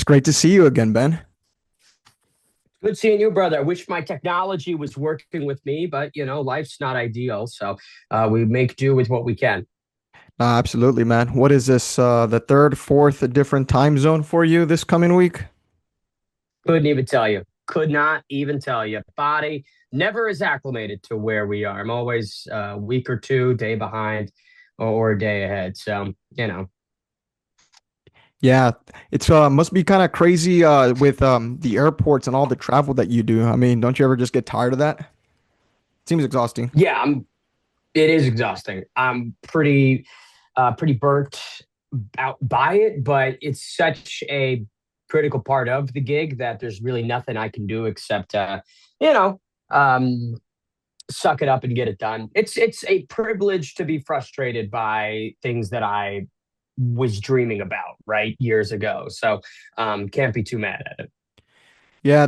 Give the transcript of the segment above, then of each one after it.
great to see you again, Ben. Good seeing you, brother. I wish my technology was working with me, but life's not ideal, so we make do with what we can. Absolutely, man. What is this? The third, fourth different time zone for you this coming week? Couldn't even tell you. Could not even tell you. Body never is acclimated to where we are. I'm always a week or two, day behind, or a day ahead. So. Yeah, it's must be kind of crazy with the airports and all the travel that you do. I mean, don't you ever just get tired of that? Seems exhausting. Yeah, it is exhausting. I'm pretty burnt out by it, but it's such a critical part of the gig that there's really nothing I can do except you know, um, suck it up and get it done. It's a privilege to be frustrated by things that I was dreaming about, right, years ago. So can't be too mad at it. Yeah,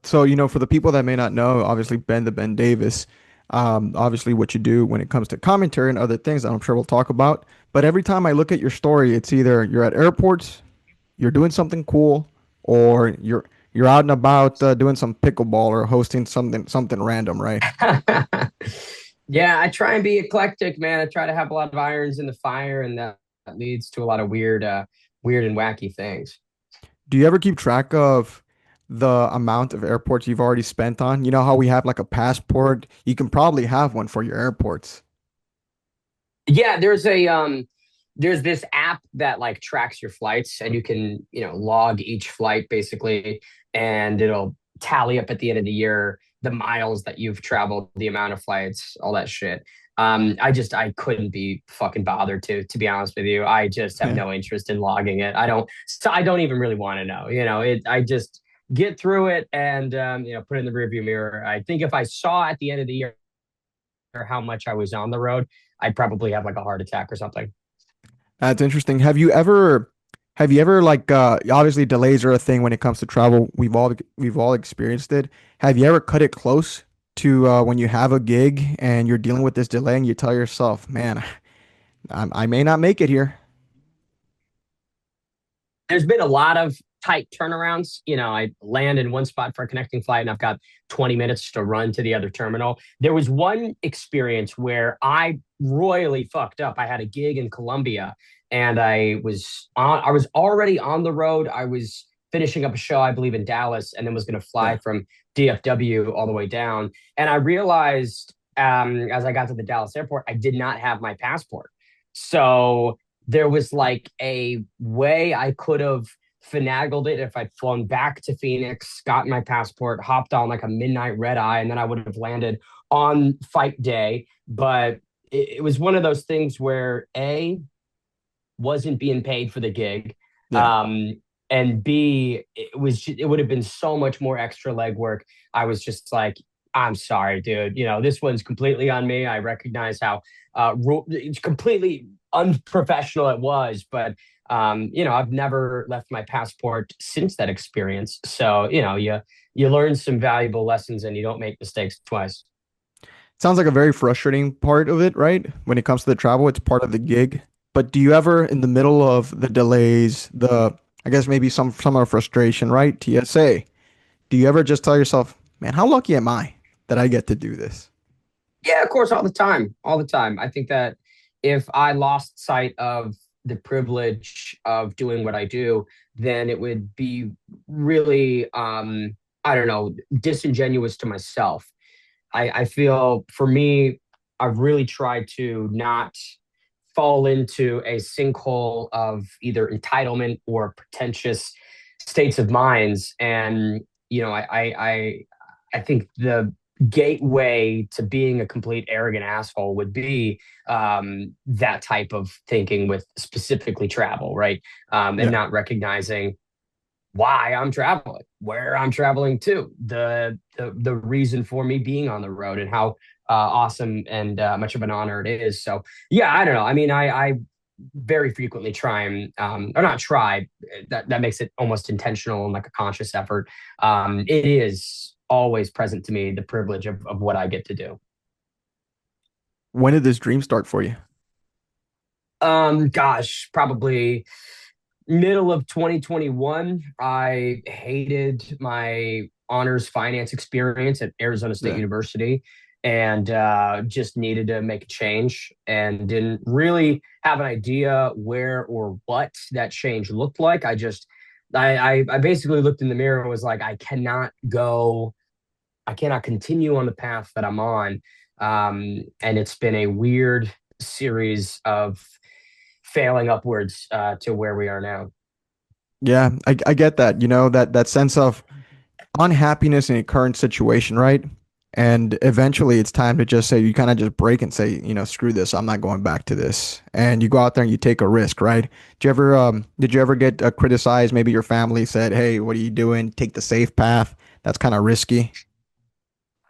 for the people that may not know, obviously Ben the Ben Davis, obviously what you do when it comes to commentary and other things that I'm sure we'll talk about. But every time I look at your story, it's either you're at airports, you're doing something cool, or you're out and about doing some pickleball or hosting something random, right? Yeah, I try and be eclectic, man. I try to have a lot of irons in the fire, and that leads to a lot of weird and wacky things. Do you ever keep track of the amount of airports you've already spent on? You know how we have like a passport? You can probably have one for your airports. Yeah, there's this app that like tracks your flights, and you can log each flight basically, and it'll tally up at the end of the year the miles that you've traveled, the amount of flights, all that shit. I couldn't be fucking bothered to be honest with you. I just have no interest in logging it. I don't even really want to know. I just get through it and put it in the rearview mirror. I think if I saw at the end of the year how much I was on the road, I'd probably have like a heart attack or something. That's interesting. Have you ever like obviously delays are a thing when it comes to travel. We've all experienced it. Have you ever cut it close to when you have a gig and you're dealing with this delay and you tell yourself, "Man, I may not make it here." There's been a lot of tight turnarounds. I land in one spot for a connecting flight and I've got 20 minutes to run to the other terminal. There was one experience where I royally fucked up. I had a gig in Colombia and I was already on the road. I was finishing up a show, I believe, in Dallas, and then was going to fly Yeah. from DFW all the way down. And I realized as I got to the Dallas airport, I did not have my passport. So there was like a way I could have finagled it if I'd flown back to Phoenix, gotten my passport, hopped on like a midnight red eye, and then I would have landed on fight day. But it was one of those things where A, wasn't being paid for the gig. Yeah. Um, and B, it would have been so much more extra legwork. I was just like, I'm sorry, dude. This one's completely on me. I recognize how it's completely unprofessional it was, but I've never left my passport since that experience. So you learn some valuable lessons and you don't make mistakes twice. Sounds like a very frustrating part of it, right? When it comes to the travel, it's part of the gig. But do you ever, in the middle of the delays, I guess maybe some of frustration, right? TSA. Do you ever just tell yourself, man, how lucky am I that I get to do this? Yeah, of course, all the time, all the time. I think that if I lost sight of the privilege of doing what I do, then it would be really, I don't know, disingenuous to myself. I feel for me, I've really tried to not fall into a sinkhole of either entitlement or pretentious states of minds. And I think the gateway to being a complete arrogant asshole would be that type of thinking with specifically travel, right? And Yeah. not recognizing why I'm traveling, where I'm traveling to, the reason for me being on the road, and how awesome and much of an honor it is. So yeah, I don't know. I mean, I very frequently try and or not try. That makes it almost intentional and like a conscious effort. It is always present to me the privilege of what I get to do. When did this dream start for you? Gosh, probably Middle of 2021, I hated my honors finance experience at Arizona State Yeah. University and just needed to make a change and didn't really have an idea where or what that change looked like. I basically looked in the mirror and was like, I cannot continue on the path that I'm on. And it's been a weird series of failing upwards to where we are now. Yeah, I get that, that sense of unhappiness in a current situation, right? And eventually it's time to just say, you kind of just break and say, screw this, I'm not going back to this. And you go out there and you take a risk, right? Did you ever get criticized? Maybe your family said, hey, what are you doing? Take the safe path. That's kind of risky.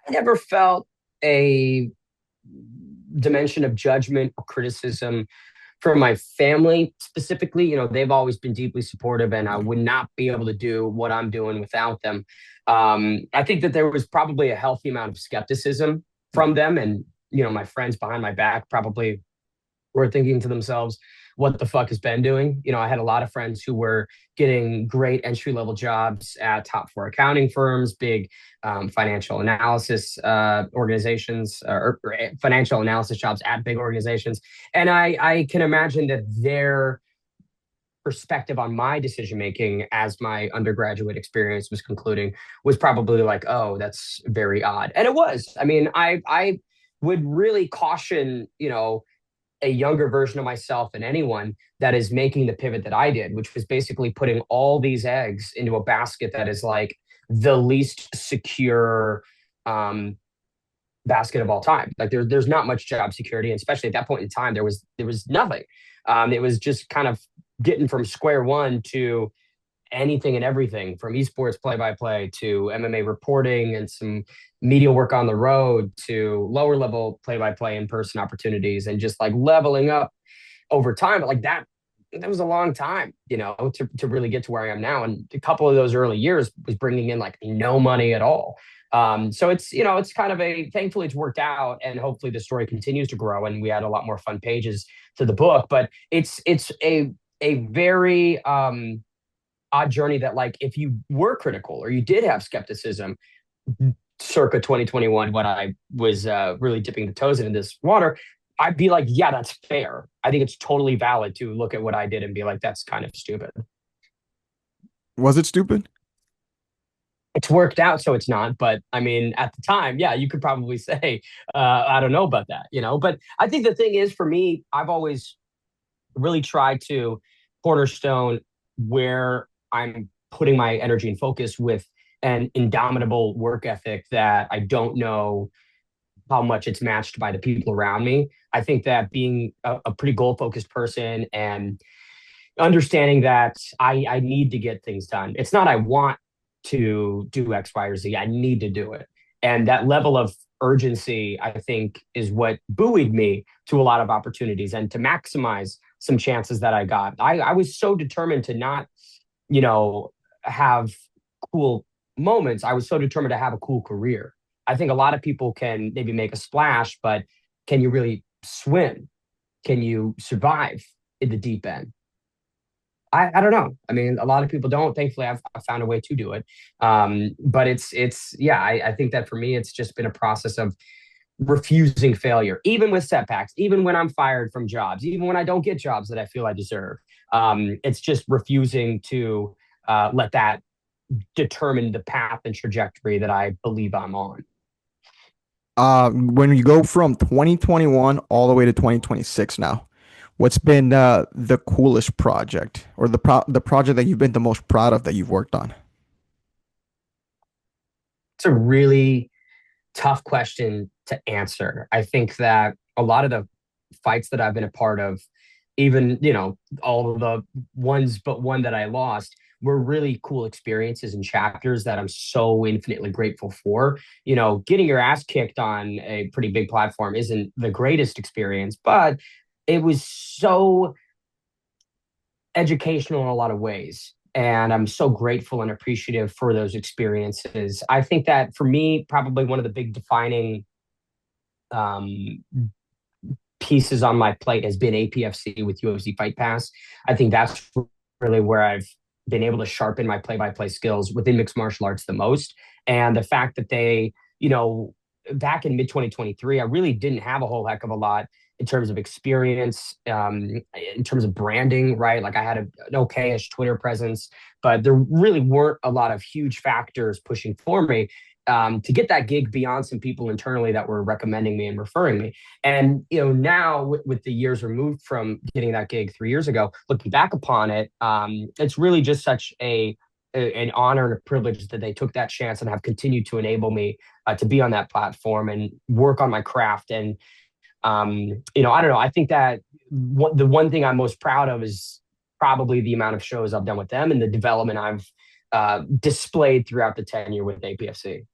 I never felt a dimension of judgment or criticism from my family specifically. They've always been deeply supportive, and I Yeah. would not be able to do what I'm doing without them. I think that there was probably a healthy amount of skepticism Yeah. from them, and my friends behind my back probably were thinking to themselves, what the fuck has Ben doing? I had a lot of friends who were getting great entry level jobs at top four accounting firms, big financial analysis organizations, or financial analysis jobs at big organizations. And I can imagine that their perspective on my decision making as my undergraduate experience was concluding was probably like, oh, that's very odd. And it was. I mean, I would really caution, a younger version of myself than anyone that is making the pivot that I did, which was basically putting all these eggs into a basket that is like the least secure um, basket of all time. Like there's not much job security, and especially at that point in time, there was nothing. It was just kind of getting from square one to anything and everything, from esports play by play to MMA reporting and some media work on the road to lower level play by play in person opportunities, and just like leveling up over time. But like that was a long time, to really get to where I am now. And a couple of those early years was bringing in like no money at all. So it's kind of thankfully it's worked out, and hopefully the story continues to grow and we add a lot more fun pages to the book. But it's a very odd journey that, like, if you were critical or you did have skepticism circa 2021 when I was really dipping the toes into this water, I'd be like, yeah, that's fair. I think it's totally valid to look at what I did and be like, that's kind of stupid. Was it stupid? It's worked out, so it's not. But I mean, at the time, yeah, you could probably say, I don't know about that. But I think the thing is, for me, I've always really tried to cornerstone where I'm putting my energy and focus with an indomitable work ethic that I don't know how much it's matched by the people around me. I think that being a pretty goal focused person and understanding that I need to get things done. It's not I want to do X, Y, or Z. I need to do it. And that level of urgency, I think, is what buoyed me to a lot of opportunities and to maximize some chances that I got. I was so determined to not, have cool moments. I was so determined to have a cool career. I think a lot of people can maybe make a splash, but can you really swim? Can you survive in the deep end? I don't know. I mean, a lot of people don't. Thankfully, I've found a way to do it. But yeah. I think that for me, it's just been a process of refusing failure, even with setbacks, even when I'm fired from jobs, even when I don't get jobs that I feel I deserve. It's just refusing to let that determine the path and trajectory that I believe I'm on. When you go from 2021 all the way to 2026 now, what's been the coolest project or the project that you've been the most proud of that you've worked on? It's a really tough question to answer. I think that a lot of the fights that I've been a part of, even, all of the ones but one that I lost, were really cool experiences and chapters that I'm so infinitely grateful for. Getting your ass kicked on a pretty big platform isn't the greatest experience, but it was so educational in a lot of ways. And I'm so grateful and appreciative for those experiences. I think that for me, probably one of the big defining um, pieces on my plate has been APFC with UFC Fight Pass. I think that's really where I've been able to sharpen my play-by-play skills within mixed martial arts the most. And the fact that they, you know, back in mid 2023, I really didn't have a whole heck of a lot in terms of experience, in terms of branding, right? Like I had an okay-ish Twitter presence, but there really weren't a lot of huge factors pushing for me to get that gig beyond some people internally that were recommending me and referring me. And now with the years removed from getting that gig 3 years ago, looking back upon it, it's really just such an honor and a privilege that they took that chance and have continued to enable me to be on that platform and work on my craft. And I don't know. I think that the one thing I'm most proud of is probably the amount of shows I've done with them and the development I've displayed throughout the tenure with APFC.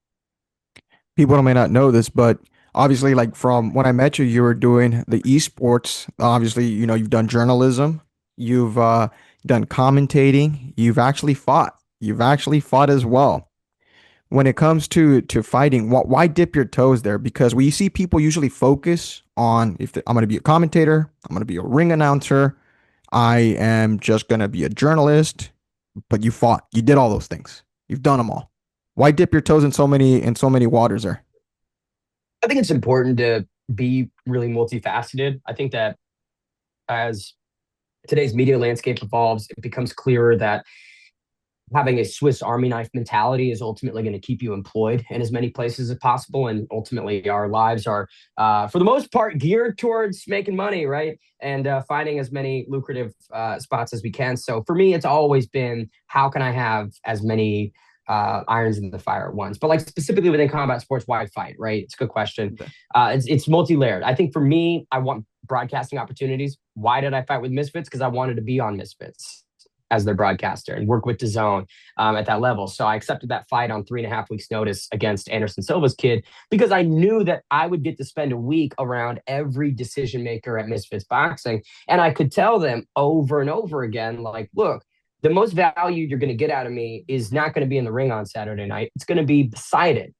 People may not know this, but obviously, like from when I met you, you were doing the esports. Obviously, you've done journalism, you've done commentating, you've actually fought. You've actually fought as well. When it comes to fighting, why dip your toes there? Because we see people usually focus on if I'm going to be a commentator, I'm going to be a ring announcer, I am just going to be a journalist. But you fought, you did all those things, you've done them all. Why dip your toes in so many waters there? I think it's important to be really multifaceted. I think that as today's media landscape evolves, it becomes clearer that having a Swiss Army knife mentality is ultimately going to keep you employed in as many places as possible. And ultimately, our lives are, for the most part, geared towards making money, right? And finding as many lucrative spots as we can. So for me, it's always been how can I have as many irons in the fire at once? But like specifically within combat sports, why fight, right? It's a good question. It's multi-layered. I think for me, I want broadcasting opportunities. Why did I fight with Misfits? Because I wanted to be on Misfits as their broadcaster and work with DAZN at that level. So I accepted that fight on 3.5 weeks notice against Anderson Silva's kid because I knew that I would get to spend a week around every decision maker at Misfits Boxing. And I could tell them over and over again, like, look, the most value you're going to get out of me is not going to be in the ring on Saturday night. It's going to be beside it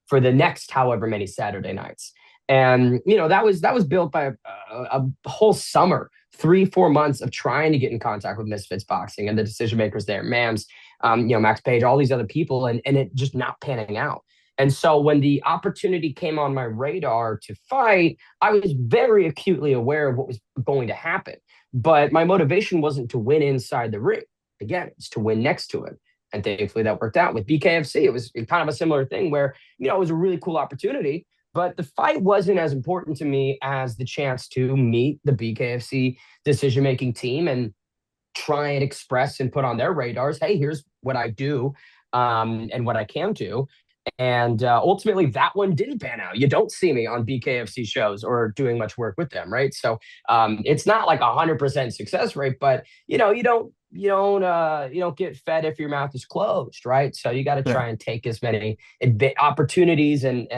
for the next however many Saturday nights. And that was built by a whole summer, 3-4 months of trying to get in contact with Misfits Boxing and the decision makers there, Mams, Max Page, all these other people, and it just not panning out. And so when the opportunity came on my radar to fight, I was very acutely aware of what was going to happen. But my motivation wasn't to win inside the ring. Again, it's to win next to it. And thankfully that worked out. With BKFC, it was kind of a similar thing where, it was a really cool opportunity. But the fight wasn't as important to me as the chance to meet the BKFC decision making team and try and express and put on their radars, hey, here's what I do and what I can do. And ultimately, that one didn't pan out. You don't see me on BKFC shows or doing much work with them, right? So it's not like 100% success rate, but you don't get fed if your mouth is closed, right? So you got to Yeah. try and take as many opportunities and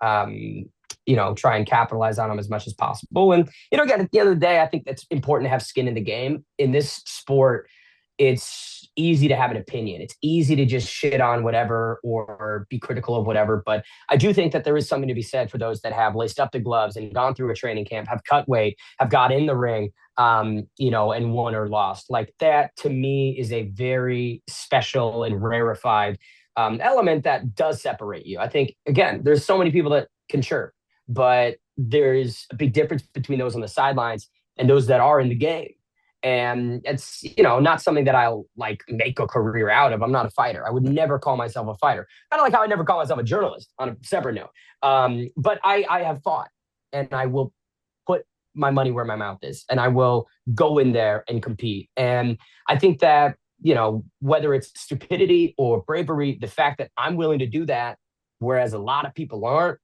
try and capitalize on them as much as possible. And again, at the end of the day, I think that's important to have skin in the game in this sport. It's easy to have an opinion. It's easy to just shit on whatever or be critical of whatever. But I do think that there is something to be said for those that have laced up the gloves and gone through a training camp, have cut weight, have got in the ring, and won or lost. Like that to me is a very special and rarefied element that does separate you. I think, again, there's so many people that can chirp, but there's a big difference between those on the sidelines and those that are in the game. And it's, not something that I'll like make a career out of. I'm not a fighter. I would never call myself a fighter. Kind of like how I never call myself a journalist on a separate note. But I have fought and I will put my money where my mouth is and I will go in there and compete. And I think that, whether it's stupidity or bravery, the fact that I'm willing to do that, whereas a lot of people aren't,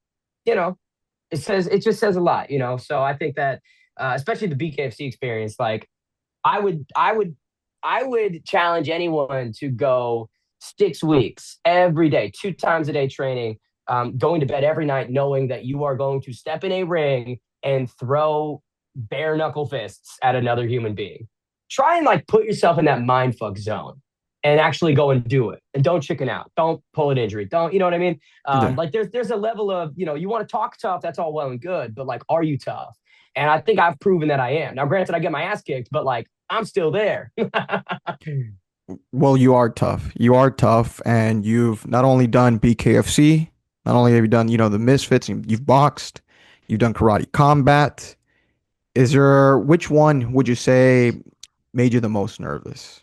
it just says a lot. So I think that, especially the BKFC experience, like, I would I would I would challenge anyone to go 6 weeks every day, 2 times a day training, going to bed every night, knowing that you are going to step in a ring and throw bare knuckle fists at another human being. Try and like put yourself in that mind fuck zone and actually go and do it. And don't chicken out. Don't pull an injury. Don't, you know what I mean? Yeah. Like there's a level of, you want to talk tough, that's all well and good, but like, are you tough? And I think I've proven that I am. Now, granted, I get my ass kicked, but like I'm still there. Well, you are tough. You are tough, and you've not only done BKFC, not only have you done, the Misfits, you've boxed, you've done karate combat. Which one would you say made you the most nervous?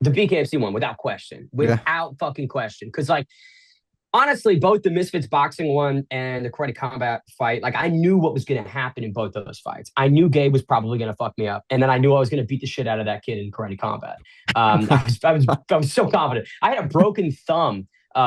The BKFC one, without question, Yeah. without fucking question. Because like honestly, both the Misfits boxing one and the karate combat fight, like I knew what was going to happen in both of those fights. I knew Gabe was probably going to fuck me up, and then I knew I was going to beat the shit out of that kid in karate combat. I was so confident. I had a broken thumb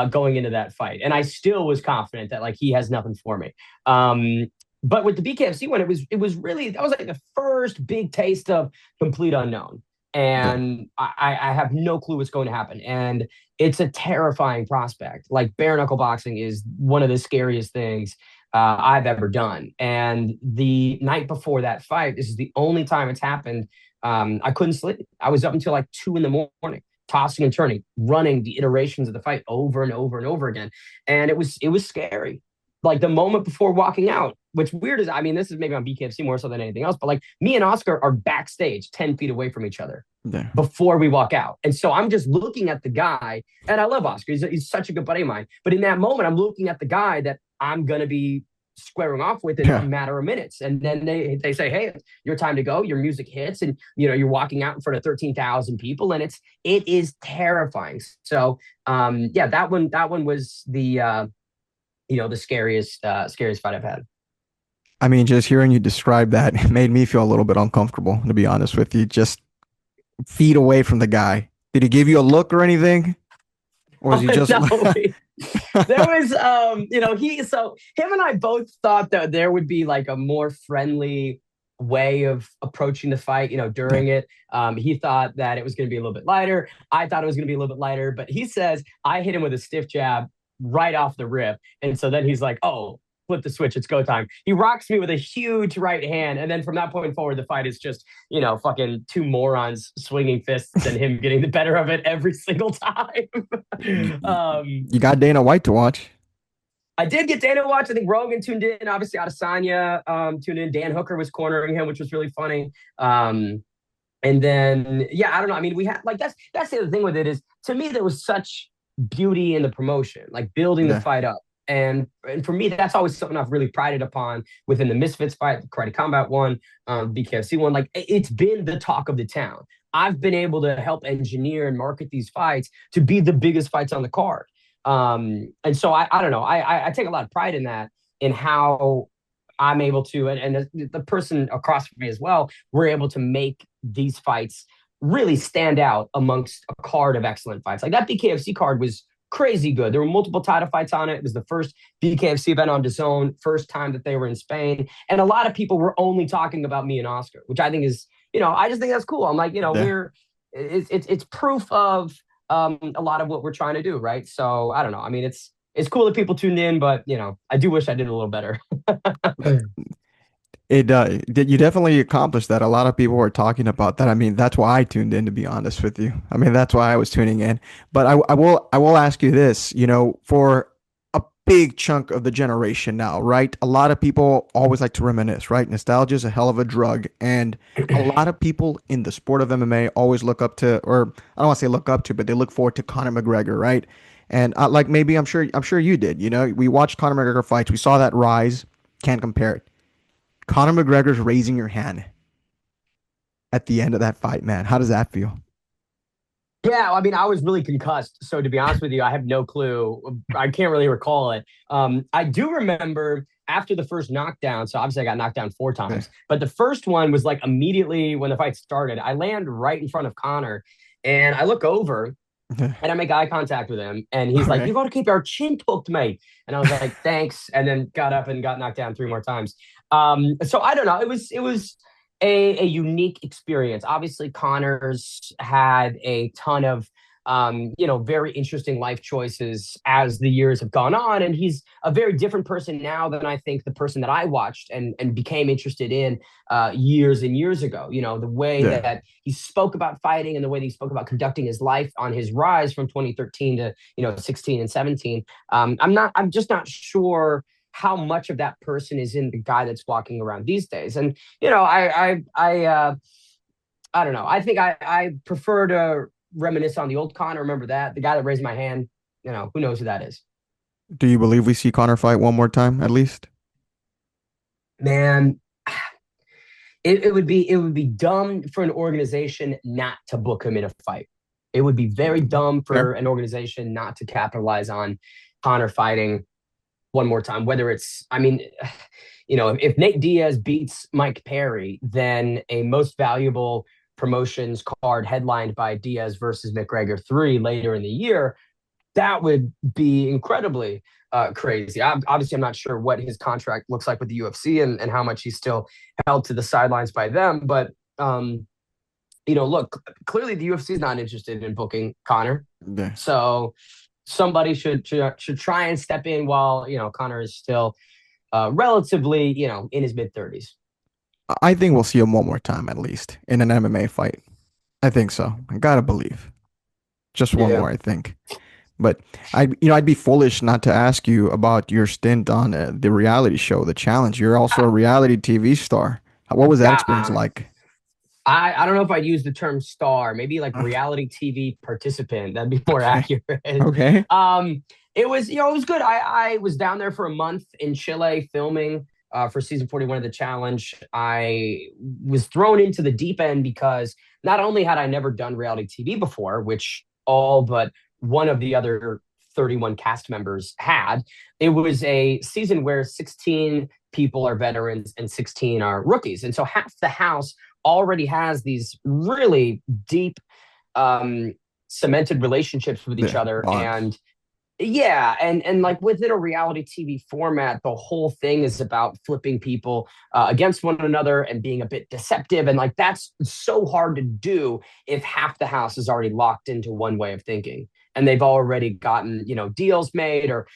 going into that fight, and I still was confident that like he has nothing for me. But with the BKFC one, it was really that was like the first big taste of complete unknown, Yeah. and I have no clue what's going to happen, and it's a terrifying prospect. Like bare knuckle boxing is one of the scariest things I've ever done. And the night before that fight, this is the only time it's happened. I couldn't sleep. I was up until like 2 in the morning, tossing and turning, running the iterations of the fight over and over and over again. And it was scary. Like the moment before walking out, which weird is, I mean, this is maybe on BKFC more so than anything else, but like me and Oscar are backstage 10 feet away from each other Yeah. before we walk out. And so I'm just looking at the guy, and I love Oscar. He's such a good buddy of mine. But in that moment, I'm looking at the guy that I'm going to be squaring off with in a Yeah. matter of minutes. And then they say, hey, your time to go. Your music hits, and you're walking out in front of 13,000 people, and it is terrifying. So yeah, that one was the scariest fight I've had. I mean, just hearing you describe that made me feel a little bit uncomfortable, to be honest with you. Just feet away from the guy. Did he give you a look or anything? Or was Oh he just no. like, There was him and I both thought that there would be like a more friendly way of approaching the fight, yeah, during it. He thought that it was going to be a little bit lighter. I thought it was going to be a little bit lighter, but he says I hit him with a stiff jab right off the rip. And so then he's like, oh, flip the switch, it's go time. He rocks me with a huge right hand. And then from that point forward, the fight is just, fucking two morons swinging fists and him getting the better of it every single time. you, um, you got Dana White to watch? I did get Dana to watch. I think Rogan tuned in. Obviously, Adesanya tuned in. Dan Hooker was cornering him, which was really funny. And then, yeah, I don't know. I mean, we had like that's the other thing with it is to me there was such beauty in the promotion, like building the Yeah. fight up. And for me, that's always something I've really prided upon within the Misfits fight, the Karate Combat one, BKFC one. Like it's been the talk of the town. I've been able to help engineer and market these fights to be the biggest fights on the card. And so I don't know. I take a lot of pride in that, in how I'm able to, and the person across from me as well, we're able to make these fights really stand out amongst a card of excellent fights. Like that BKFC card was crazy good. There were multiple title fights on it. It was the first BKFC event on DAZN, first time that they were in Spain, and a lot of people were only talking about me and Oscar, which I think is, I just think that's cool. I'm like, Yeah. it's proof of a lot of what we're trying to do, right? So I don't know. I mean, it's cool that people tuned in, but I do wish I did a little better. You definitely accomplished that. A lot of people were talking about that. I mean, that's why I tuned in, to be honest with you. I mean, that's why I was tuning in. But I will ask you this, for a big chunk of the generation now, right? A lot of people always like to reminisce, right? Nostalgia is a hell of a drug. And a lot of people in the sport of MMA always look up to, or I don't want to say look up to, but they look forward to Conor McGregor, right? And like maybe I'm sure you did. We watched Conor McGregor fights. We saw that rise. Can't compare it. Conor McGregor's raising your hand at the end of that fight, man. How does that feel? Yeah, I mean, I was really concussed. So to be honest with you, I have no clue. I can't really recall it. I do remember after the first knockdown. So obviously, I got knocked down four Yeah. times, but the first one was like immediately when the fight started. I land right in front of Connor, and I look over and I make eye contact with him, and he's like, Okay. "You got to keep our chin tucked, mate." And I was like, "Thanks," and then got up and got knocked down three more times. So I don't know. It was a unique experience. Obviously, Connor's had a ton of very interesting life choices as the years have gone on, and he's a very different person now than I think the person that I watched and became interested in years and years ago. The way Yeah. that he spoke about fighting and the way that he spoke about conducting his life on his rise from 2013 to 16 and 17. I'm just not sure how much of that person is in the guy that's walking around these days. And I don't know. I think I prefer to reminisce on the old Connor. Remember that? The guy that raised my hand, who knows who that is? Do you believe we see Connor fight one more time at least? Man, it would be dumb for an organization not to book him in a fight. It would be very dumb for Fair. an organization not to capitalize on Connor fighting one more time. Whether it's, I mean, if Nate Diaz beats Mike Perry, then a most valuable promotions card headlined by Diaz versus McGregor 3 later in the year, that would be incredibly crazy. Obviously, I'm not sure what his contract looks like with the UFC and how much he's still held to the sidelines by them. But, look, clearly the UFC is not interested in booking Connor. Yeah. So somebody should try and step in while, Connor is still relatively, in his mid 30s. I think we'll see him one more time at least in an MMA fight. I think so. I gotta believe. Just one Yeah. more, I think. But I'd be foolish not to ask you about your stint on the reality show, The Challenge. You're also a reality TV star. What was that Yeah. experience like? I don't know if I'd use the term star, maybe like Ugh, reality TV participant. That'd be more okay. accurate. Okay. It was, it was good. I was down there for a month in Chile filming for season 41 of the challenge. I was thrown into the deep end because not only had I never done reality TV before, which all but one of the other 31 cast members had, it was a season where 16 people are veterans and 16 are rookies. And so half the house already has these really deep um cemented relationships with each The other. bond. And yeah, and like within a reality TV format, the whole thing is about flipping people against one another and being a bit deceptive, and like that's so hard to do if half the house is already locked into one way of thinking, and they've already gotten deals made, or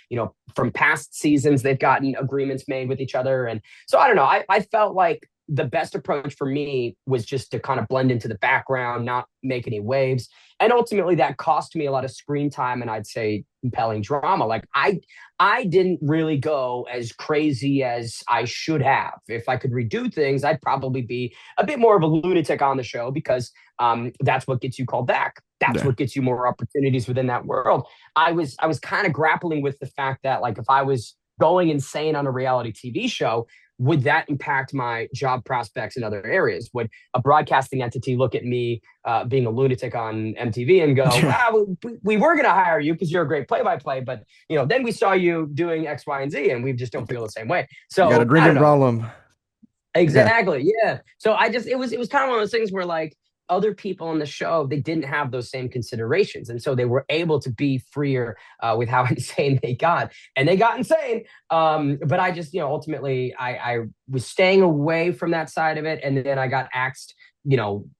from past seasons they've gotten agreements made with each other. And so I don't know, I felt like the best approach for me was just to kind of blend into the background, not make any waves. And ultimately that cost me a lot of screen time and I'd say compelling drama. Like I didn't really go as crazy as I should have. If I could redo things, I'd probably be a bit more of a lunatic on the show because that's what gets you called back. That's Yeah. what gets you more opportunities within that world. I was kind of grappling with the fact that like if I was going insane on a reality TV show, would that impact my job prospects in other areas? Would a broadcasting entity look at me being a lunatic on MTV and go, Yeah. we were going to hire you because you're a great play-by-play, but then we saw you doing X, Y, and Z, and we just don't feel the same way. You got a So I don't drinking know. problem. Yeah. Exactly. Yeah. So it was kind of one of those things where like other people on the show, they didn't have those same considerations. And so they were able to be freer with how insane they got. And they got insane. But I just, ultimately I was staying away from that side of it. And then I got axed,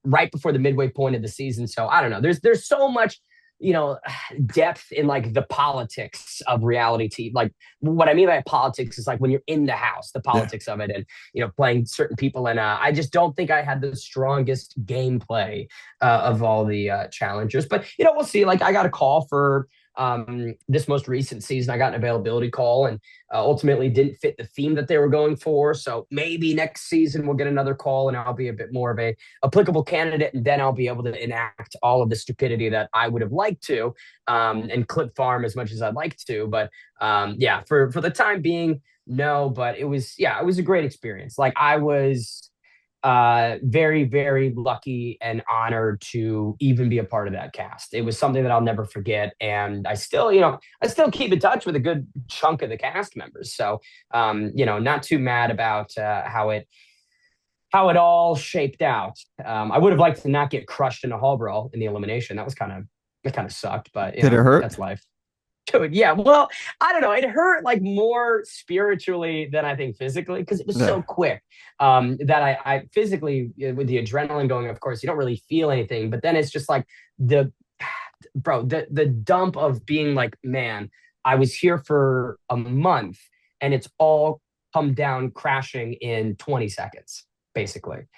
right before the midway point of the season. So I don't know. There's so much you know depth in like the politics of reality TV. Like what I mean by politics is like when you're in the house, the Yeah. politics of it, and playing certain people. And I just don't think I had the strongest gameplay of all the challengers. But we'll see. Like I got a call for this most recent season. I got an availability call and ultimately didn't fit the theme that they were going for. So maybe next season we'll get another call and I'll be a bit more of a applicable candidate, and then I'll be able to enact all of the stupidity that I would have liked to, and clip farm as much as I'd like to. But yeah, for the time being, no. But it was a great experience. Like I was very, very lucky and honored to even be a part of that cast. It was something that I'll never forget. And I still keep in touch with a good chunk of the cast members. So, not too mad about how it all shaped out. I would have liked to not get crushed in a hall brawl in the elimination. That kind of sucked, but Did it hurt? that's life. Dude, yeah. Well, I don't know. It hurt like more spiritually than I think physically because it was Yeah. so quick. That I physically, with the adrenaline going, of course, you don't really feel anything. But then it's just like the the dump of being like, man, I was here for a month and it's all come down crashing in 20 seconds, basically.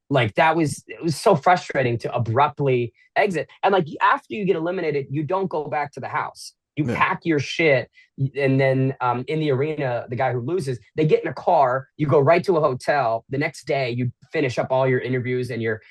Like it was so frustrating to abruptly exit. And like after you get eliminated, you don't go back to the house. You Yeah. pack your shit, and then in the arena, the guy who loses, they get in a car. You go right to a hotel. The next day, you finish up all your interviews and your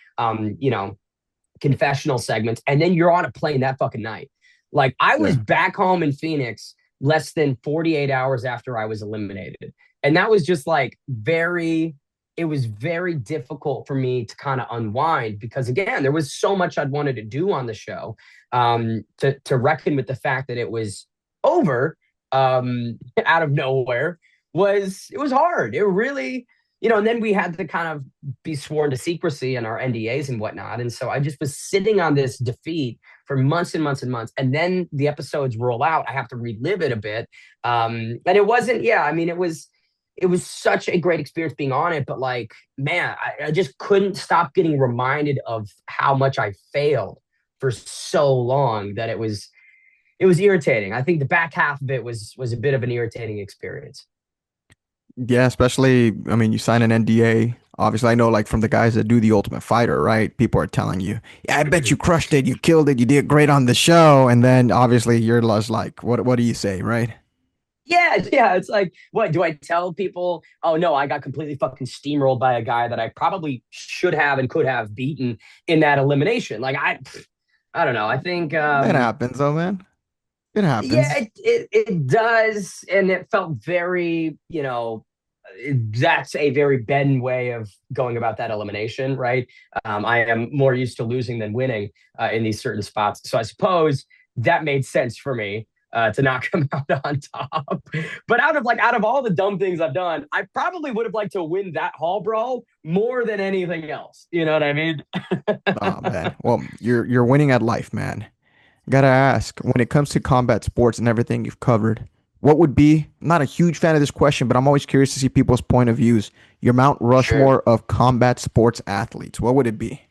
confessional segments, and then you're on a plane that fucking night. Like I was Yeah. back home in Phoenix less than 48 hours after I was eliminated. And that was just like very, it was very difficult for me to kind of unwind because again, there was so much I'd wanted to do on the show. To reckon with the fact that it was over out of nowhere was hard. It really, and then we had to kind of be sworn to secrecy and our NDAs and whatnot. And so I just was sitting on this defeat for months and months and months. And then the episodes roll out. I have to relive it a bit. And it wasn't, yeah, I mean, it was such a great experience being on it, but like, man, I just couldn't stop getting reminded of how much I failed for so long that it was irritating. I think the back half of it was a bit of an irritating experience. Yeah, especially, I mean, you sign an NDA. Obviously, I know like from the guys that do the Ultimate Fighter, right? People are telling you, yeah, I bet you crushed it, you killed it, you did great on the show. And then obviously you're just like, what do you say, right? Yeah, yeah. It's like, what do I tell people? Oh no, I got completely fucking steamrolled by a guy that I probably should have and could have beaten in that elimination. Like I don't know. I think It happens though, man. It yeah, happens. it does, and it felt very, that's a very Ben way of going about that elimination, right? I am more used to losing than winning in these certain spots, so I suppose that made sense for me to not come out on top. But out of all the dumb things I've done, I probably would have liked to win that hall brawl more than anything else. You know what I mean? Oh man. Well, you're winning at life, man. Gotta ask, when it comes to combat sports and everything you've covered, what would be, I'm not a huge fan of this question, but I'm always curious to see people's point of views. Your Mount Sure. Rushmore of combat sports athletes, what would it be?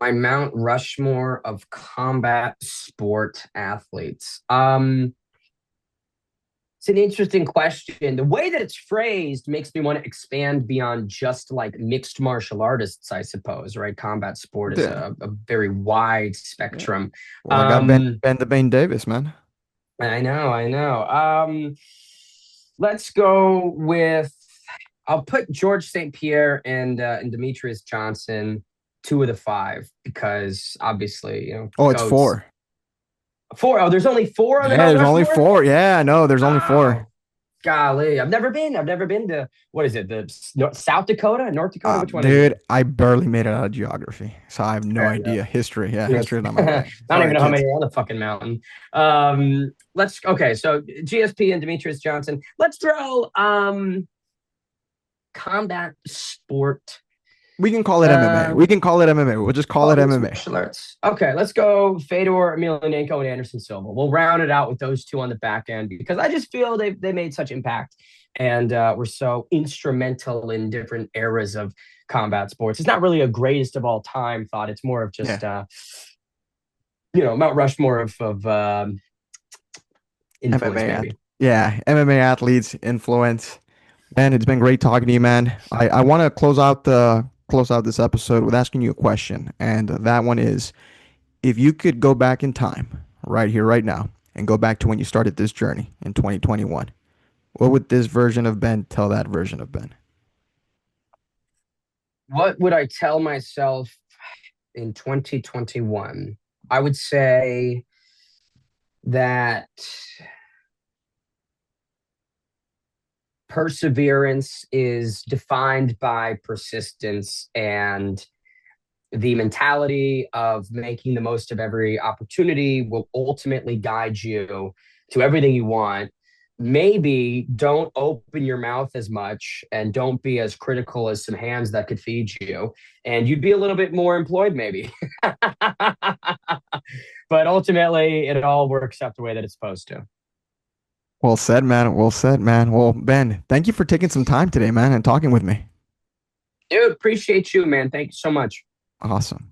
My Mount Rushmore of combat sport athletes. It's an interesting question. The way that it's phrased makes me want to expand beyond just like mixed martial artists, I suppose, right? Combat sport is Yeah. a very wide Yeah. spectrum. Well, I got Um, Ben the Bane Davis, man. I know, I know. Let's go with I'll put George St. Pierre and Demetrius Johnson, two of the five, because obviously, Oh, it's goats. four. Four. Oh, there's only four on the Yeah, Mount there's only Rushmore? four. Yeah, no, there's only four. Oh, golly. I've never been. I've never been to, what is it? The South Dakota, North Dakota? Which one is it? Dude, I barely made it out of geography, so I have no Fair enough. idea. History, yeah, Yes. history is not my I way. don't Sorry, even know how kids. many are on the fucking mountain. Okay, so GSP and Demetrius Johnson. Let's throw combat sport. We can call it MMA. Uh We can call it MMA. We'll just call all it mixed MMA. martial arts. Okay, let's go Fedor Emelianenko and Anderson Silva. We'll round it out with those two on the back end because I just feel they made such impact and were so instrumental in different eras of combat sports. It's not really a greatest of all time thought. It's more of Yeah, just Mount Rushmore of influence MMA. maybe. Yeah, MMA athletes influence. Man, it's been great talking to you, man. I want to close out this episode with asking you a question, and that one is, if you could go back in time, right here, right now, and go back to when you started this journey in 2021, what would this version of Ben tell that version of Ben? What would I tell myself in 2021? I would say that perseverance is defined by persistence and the mentality of making the most of every opportunity will ultimately guide you to everything you want. Maybe don't open your mouth as much and don't be as critical as some hands that could feed you. And you'd be a little bit more employed, maybe. But ultimately, it all works out the way that it's supposed to. Well said, man. Well said, man. Well, Ben, thank you for taking some time today, man, and talking with me. Dude, appreciate you, man. Thank you so much. Awesome.